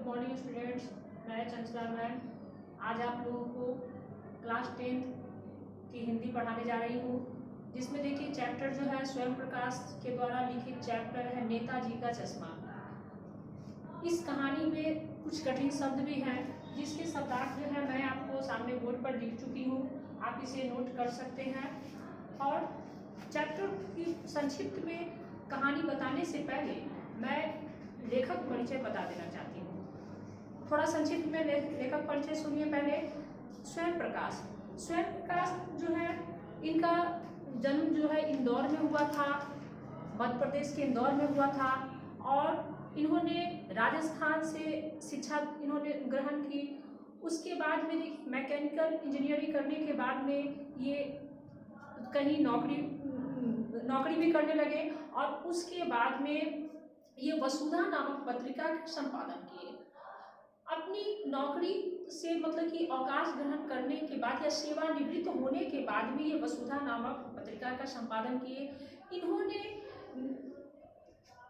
Morning students. मैं Chanchala ma'am आज आप लोगों को क्लास 10th की हिंदी पढ़ाने जा रही हूँ, जिसमें देखिए चैप्टर जो है स्वयं प्रकाश के द्वारा लिखित चैप्टर है नेताजी का चश्मा। इस कहानी में कुछ कठिन शब्द भी हैं, जिसके शब्दार्थ जो है मैं आपको सामने बोर्ड पर लिख चुकी हूँ, आप इसे नोट कर सकते हैं। और चैप्टर की संक्षिप्त में कहानी बताने से पहले मैं लेखक परिचय बता देना चाहती हूँ। थोड़ा संक्षिप्त में लेखक परिचय सुनिए। पहले स्वयं प्रकाश जो है, इनका जन्म जो है इंदौर में हुआ था, मध्य प्रदेश के इंदौर में हुआ था। और इन्होंने राजस्थान से शिक्षा इन्होंने ग्रहण की। उसके बाद में मैकेनिकल इंजीनियरिंग करने के बाद में ये कहीं नौकरी भी करने लगे, और उसके बाद में ये वसुधा नामक पत्रिका का संपादन किए। अपनी नौकरी से मतलब कि अवकाश ग्रहण करने के बाद या सेवानिवृत्त होने के बाद भी ये वसुधा नामक पत्रिका का संपादन किए। इन्होंने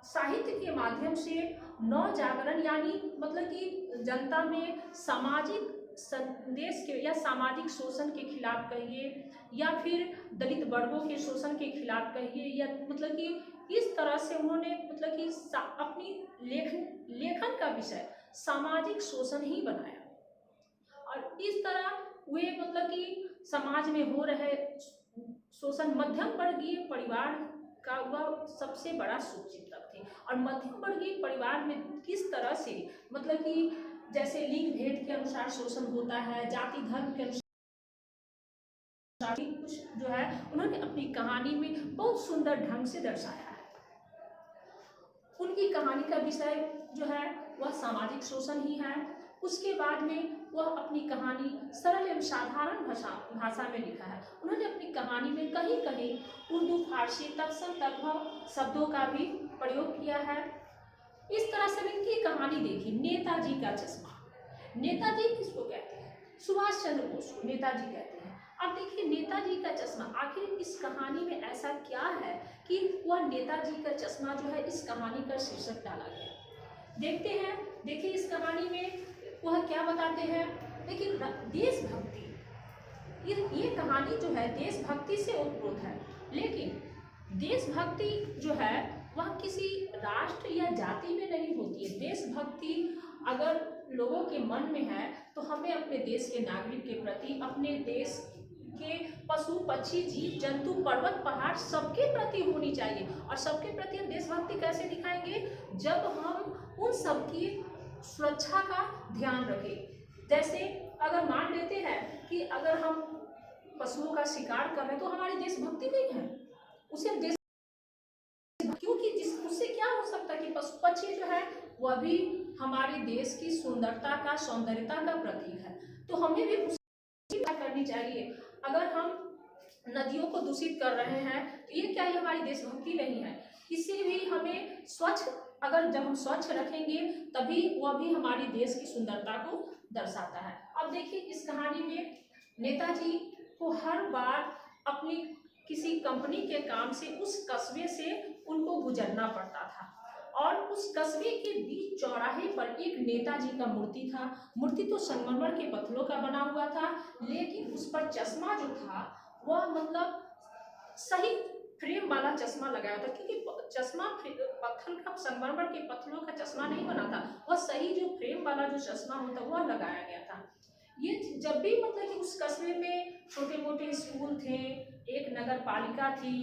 साहित्य के माध्यम से नव जागरण यानी मतलब कि जनता में सामाजिक संदेश के या सामाजिक शोषण के खिलाफ कहिए, या फिर दलित वर्गों के शोषण के खिलाफ कहिए, या मतलब कि इस तरह से उन्होंने मतलब कि अपनी लेखन का विषय सामाजिक शोषण ही बनाया। और इस तरह वे मतलब कि समाज में हो रहे शोषण, मध्यम वर्गीय परिवार का वह सबसे बड़ा शुभचिंतक थे। और मध्यम वर्गीय परिवार में किस तरह से मतलब कि जैसे लिंग भेद के अनुसार शोषण होता है, जाति धर्म के अनुसार कुछ जो है उन्होंने अपनी कहानी में बहुत सुंदर ढंग से दर्शाया है। उनकी कहानी का विषय जो है वह सामाजिक शोषण ही है। उसके बाद में वह अपनी कहानी सरल एवं साधारण भाषा में लिखा है। उन्होंने अपनी कहानी में कहीं कहीं उर्दू, फारसी, तत्सम तद्भव शब्दों का भी प्रयोग किया है। इस तरह से इनकी कहानी देखिए, नेताजी का चश्मा। नेताजी किसको कहते हैं? सुभाष चंद्र बोस को नेताजी कहते हैं। अब देखिए नेताजी का चश्मा, आखिर इस कहानी में ऐसा क्या है कि वह नेताजी का चश्मा जो है इस कहानी का शीर्षक डाला गया। देखते हैं, देखिए इस कहानी में वह क्या बताते हैं। लेकिन देशभक्ति, ये कहानी जो है देशभक्ति से ओतप्रोत है। लेकिन देशभक्ति जो है वह किसी राष्ट्र या जाति में नहीं होती है। देशभक्ति अगर लोगों के मन में है तो हमें अपने देश के नागरिक के प्रति, अपने देश के पशु पक्षी, जीव जंतु, पर्वत पहाड़ सबके प्रति होनी चाहिए। और सबके प्रति हम देशभक्ति कैसे दिखाएंगे? जब हम उन सबकी सुरक्षा का ध्यान रखें। जैसे अगर मान लेते हैं कि अगर हम पशुओं का शिकार कर रहे हैं तो हमारी देशभक्ति नहीं है, उसे देश, क्योंकि उससे क्या हो सकता है कि पशु पक्षी जो है वह भी हमारे देश की सुंदरता का, सौंदर्यता का प्रतीक है। तो हमें भी उसकी करनी चाहिए। अगर हम नदियों को दूषित कर रहे हैं तो ये क्या, ये हमारी देशभक्ति नहीं है। इससे भी हमें स्वच्छ, अगर जब हम स्वच्छ रखेंगे तभी वह भी हमारी देश की सुंदरता को दर्शाता है। अब देखिए इस कहानी में नेताजी को हर बार अपनी किसी कंपनी के काम से उस कस्बे से उनको गुजरना पड़ता था, और उस कस्बे के बीच चौराहे पर एक नेताजी का मूर्ति था। मूर्ति तो संगमरमर के पत्थरों का बना हुआ था, लेकिन उस पर चश्मा जो था वह मतलब सही फ्रेम वाला चश्मा लगाया था, क्योंकि चश्मा पत्थर का, संगमरमर के पत्थरों का चश्मा नहीं बना था, वह सही जो फ्रेम वाला जो चश्मा होता वह लगाया गया था। ये जब भी मतलब कि उस कस्बे में छोटे मोटे स्कूल थे, एक नगर पालिका थी,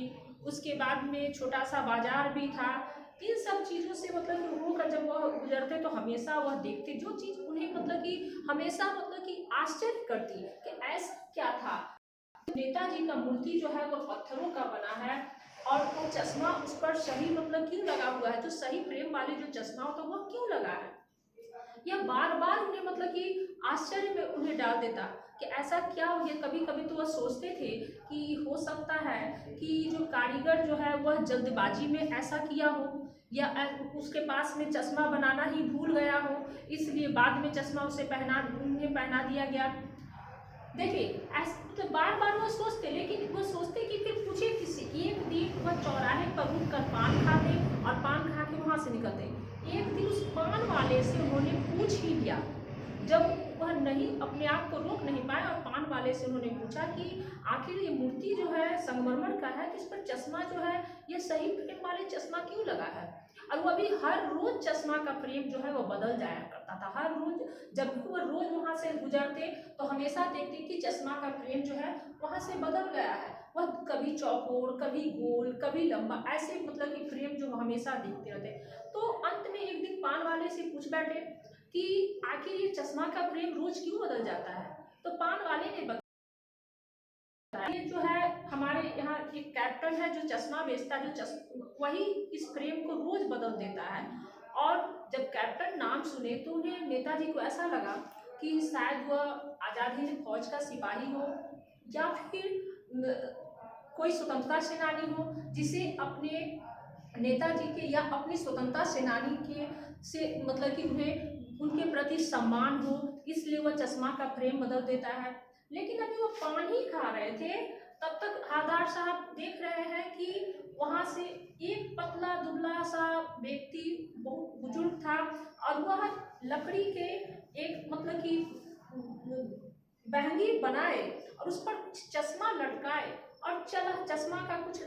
उसके बाद में छोटा सा बाजार भी था, इन सब चीज़ों से मतलब कि होकर जब वह गुजरते तो हमेशा वह देखते, जो चीज़ उन्हें मतलब कि हमेशा मतलब कि आश्चर्य करती कि ऐसा क्या था। नेताजी का मूर्ति जो है वह पत्थरों का बना है, और वो चश्मा उस पर सही मतलब क्यों लगा हुआ है, जो सही फ्रेम वाले जो चश्मा होता है वह क्यों लगा है। यह बार बार उन्हें मतलब कि आश्चर्य में उन्हें डाल देता कि ऐसा क्या हो गया। कभी कभी तो वह सोचते थे कि हो सकता है कि जो कारीगर जो है वह जल्दबाजी में ऐसा किया हो, या उसके पास में चश्मा बनाना ही भूल गया हो, इसलिए बाद में चश्मा उसे पहना दिया गया। देखिए ऐसे तो बार बार वह सोचते, लेकिन वह सोचते कि फिर पूछे किसी। एक दिन वह चौराहे पर रुक कर पान खाते और पान खा के वहाँ से निकलते। एक दिन उस पान वाले से उन्होंने पूछ ही लिया। जब वह नहीं अपने आप को रोक नहीं पाए और पान वाले से उन्होंने पूछा कि आखिर ये मूर्ति जो है संगमरमर का है, तो इस पर चश्मा जो है ये सही फ्रेम वाले चश्मा क्यों लगा है? और वो भी हर रोज चश्मा का फ्रेम जो है वो बदल जाया करता था। हर रोज जब भी वो रोज वहां से गुजरते तो हमेशा देखते कि चश्मा का फ्रेम जो है वहां से बदल गया है। वह कभी चौकोर, कभी गोल, कभी लंबा, ऐसे मतलब कि फ्रेम जो हमेशा दिखते रहते। तो अंत में एक दिन पान वाले से पूछ बैठे कि आखिर ये चश्मा का फ्रेम रोज क्यों बदल जाता है? तो पान वाले ने बताया, ये जो है हमारे यहाँ एक कैप्टन है जो चश्मा बेचता है, वही इस फ्रेम को रोज बदल देता है। और जब कैप्टन नाम सुने तो उन्हें नेताजी को ऐसा लगा कि शायद वह आजाद हिंद फौज का सिपाही हो या फिर कोई स्वतंत्रता सेनानी हो जिसे अपने नेताजी के या अपनी स्वतंत्रता सेनानी के से मतलब कि उन्हें उनके प्रति सम्मान हो, इसलिए वह चश्मा का फ्रेम बदल देता है। लेकिन अभी वो पानी खा रहे थे, तब तक हादार साहब देख रहे हैं कि वहां से एक पतला दुबला सा व्यक्ति, बहुत बुजुर्ग था, और वह लकड़ी के एक मतलब कि बहंगी बनाए और उस पर चश्मा लटकाए और चला, चश्मा का कुछ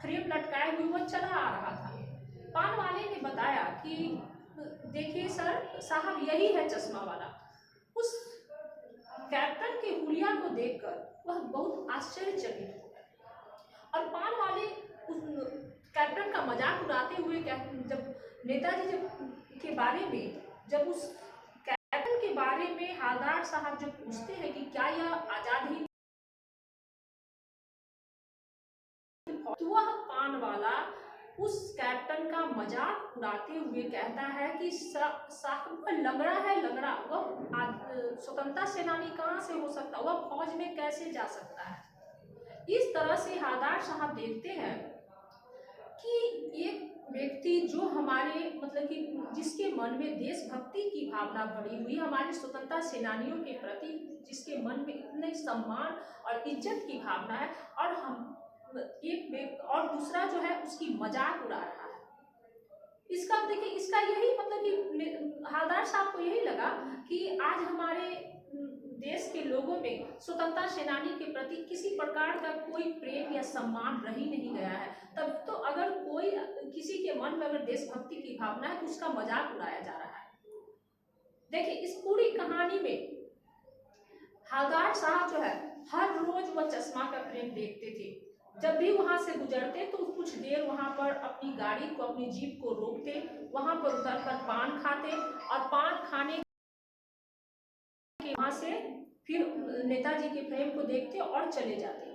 फ्रेम लटकाए हुए वह चला आ रहा था। पान वाले ने बताया कि देखिए सर साहब, यही है चश्मा वाला। उस कैप्टन के हुलिया को देखकर वह बहुत आश्चर्यचकित हो गए और पान वाले उस कैप्टन का मजाक उड़ाते हुए जब नेताजी के बारे में, जब उस कैप्टन के बारे में हालदार साहब जब पूछते हैं कि क्या यह आजाद हिंद, तो वह पान वाला उस कैप्टन का मजाक उड़ाते हुए कहता है कि साहब लंगड़ा है, लंगड़ा, वह स्वतंत्रता सेनानी कहाँ से हो सकता, वह फौज में कैसे जा सकता है। इस तरह से हादार साहब देखते हैं कि एक व्यक्ति जो हमारे मतलब कि जिसके मन में देशभक्ति की भावना भरी हुई, हमारे स्वतंत्रता सेनानियों के प्रति जिसके मन में इतने सम्मान और इज्जत की भावना है, और हम एक और दूसरा जो है उसकी मजाक उड़ा रहा है। इसका देखिए, इसका यही मतलब कि हालदार साहब को यही लगा कि आज हमारे देश के लोगों में स्वतंत्रता सेनानी के प्रति किसी प्रकार का कोई प्रेम या सम्मान रह ही नहीं गया है। तब तो अगर कोई किसी के मन में अगर देशभक्ति की भावना है तो उसका मजाक उड़ाया जा रहा है। देखिए इस पूरी कहानी में हालदार साहब जो है हर रोज वह चश्मा का फ्रेम देखते थे। जब भी वहां से गुजरते तो कुछ देर वहां पर अपनी गाड़ी को, अपनी जीप को रोकते, वहां पर उतरकर पान खाते और पान खाने के वहां से फिर नेताजी के फ्रेम को देखते और चले जाते।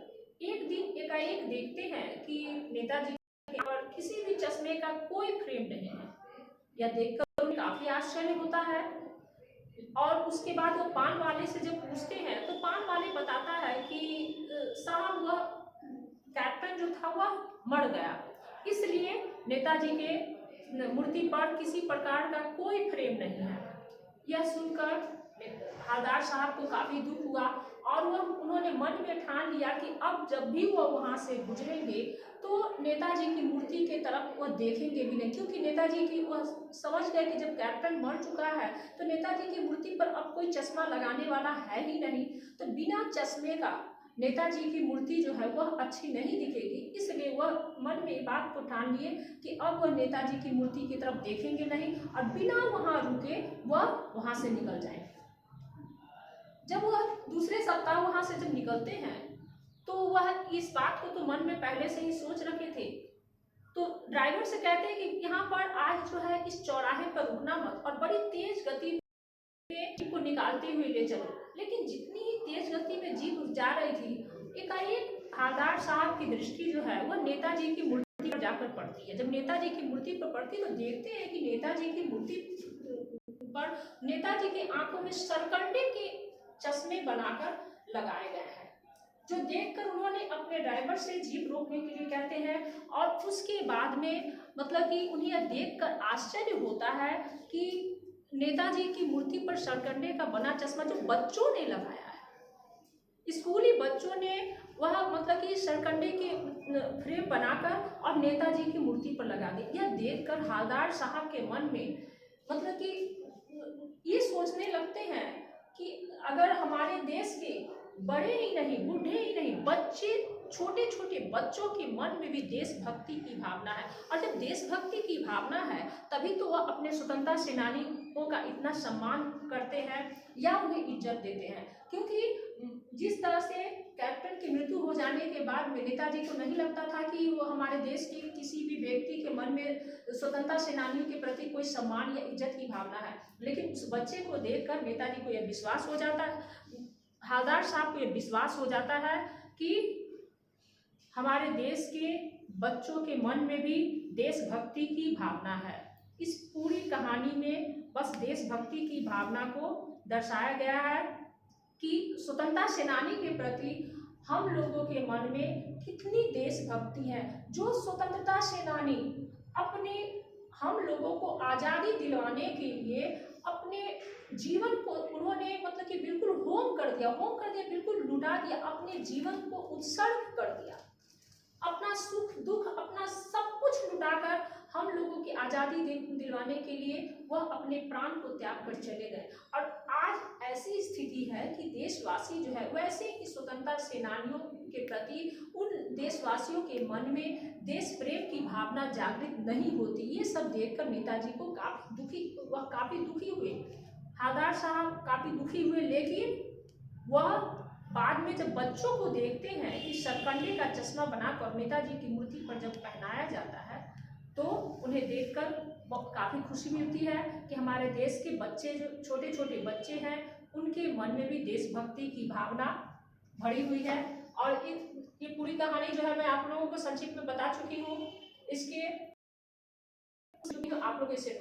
एक दिन एकाएक देखते हैं कि नेताजी के पर किसी भी चश्मे का कोई फ्रेम नहीं है। यह देखकर उन्हें काफी आश्चर्य होता है और उसके बाद वो पान वाले से जब पूछते हैं तो पान वाले बताता है कि साहब वह कैप्टन जो था वह मर गया, इसलिए नेताजी के मूर्ति पर किसी प्रकार का कोई फ्रेम नहीं है। यह सुनकर हालदार साहब को काफी दुख हुआ और उन्होंने मन में ठान लिया कि अब जब भी वह वहां से गुजरेंगे तो नेताजी की मूर्ति के तरफ वह देखेंगे भी नहीं, क्योंकि नेताजी की वह समझ गए कि जब कैप्टन मर चुका है तो नेताजी की मूर्ति पर अब कोई चश्मा लगाने वाला है ही नहीं, तो बिना चश्मे का नेताजी की मूर्ति जो है वह अच्छी नहीं दिखेगी। इसलिए वह मन में बात को ठान लिए कि अब वह नेताजी की मूर्ति की तरफ देखेंगे नहीं और बिना वहां रुके वह वहां से निकल जाएंगे। जब वह दूसरे सप्ताह वहां से जब निकलते हैं तो वह इस बात को तो मन में पहले से ही सोच रखे थे, तो ड्राइवर से कहते हैं कि यहाँ पर आज जो है इस चौराहे पर रुकना मत और बड़ी तेज गति में को निकालते हुए ले चलो। लेकिन जितनी ही तेज गति में जीप जा रही थी, एकाएक हालदार साहब की दृष्टि जो है वह नेताजी की मूर्ति पर जाकर पड़ती है। जब नेताजी की मूर्ति पर पड़ती तो देखते हैं कि नेताजी की मूर्ति पर नेताजी की आंखों में सरकंडे के चश्मे बनाकर लगाए गए हैं, जो देखकर उन्होंने अपने ड्राइवर से जीप रोकने के लिए कहते हैं। और उसके बाद में मतलब कि उन्हें यह देखकर आश्चर्य होता है कि नेताजी की मूर्ति पर सरकंडे का बना चश्मा जो बच्चों ने लगाया है, स्कूली बच्चों ने वह मतलब कि सरकंडे के फ्रेम बनाकर और नेताजी की मूर्ति पर लगा दी। यह देखकर हालदार साहब के मन में मतलब कि ये सोचने लगते हैं कि अगर हमारे देश के बड़े ही नहीं, बूढ़े ही नहीं, बच्चे, छोटे छोटे बच्चों के मन में भी देशभक्ति की भावना है। और जब देशभक्ति की भावना है तभी तो वह अपने स्वतंत्रता सेनानियों का इतना सम्मान करते हैं या उन्हें इज्जत देते हैं। क्योंकि जिस तरह से कैप्टन की मृत्यु हो जाने के बाद में नेताजी को नहीं लगता था कि वो हमारे देश के किसी भी व्यक्ति के मन में स्वतंत्रता सेनानियों के प्रति कोई सम्मान या इज्जत की भावना है, लेकिन उस बच्चे को देखकर नेताजी को यह विश्वास हो जाता है, हवलदार साहब को यह विश्वास हो जाता है कि हमारे देश के बच्चों के मन में भी देशभक्ति की भावना है। इस पूरी कहानी में बस देशभक्ति की भावना को दर्शाया गया है कि स्वतंत्रता सेनानी के प्रति हम लोगों के मन में कितनी देशभक्ति है। जो स्वतंत्रता सेनानी अपने हम लोगों को आज़ादी दिलवाने के लिए अपने जीवन को उन्होंने मतलब कि बिल्कुल होम कर दिया, बिल्कुल लुटा दिया, अपने जीवन को उत्सर्ग कर दिया, अपना सुख दुख अपना सब कुछ लुटाकर हम लोगों की आज़ादी दिलवाने के लिए वह अपने प्राण को त्याग कर चले गए। और आज ऐसी स्थिति है कि देशवासी जो है वैसे ही स्वतंत्रता सेनानियों के प्रति उन देशवासियों के मन में देश प्रेम की भावना जागृत नहीं होती। ये सब देखकर नेताजी को काफ़ी दुखी हुए, हवलदार साहब काफ़ी दुखी हुए। लेकिन वह बाद में जब बच्चों को देखते हैं कि सरकंडे का चश्मा बनाकर नेताजी की मूर्ति पर जब पहनाया जाता है तो उन्हें देखकर काफ़ी खुशी मिलती है कि हमारे देश के बच्चे, जो छोटे छोटे बच्चे हैं, उनके मन में भी देशभक्ति की भावना भरी हुई है। और ये पूरी कहानी जो है मैं आप लोगों को संक्षिप्त में बता चुकी हूँ। इसके आप लोग इसे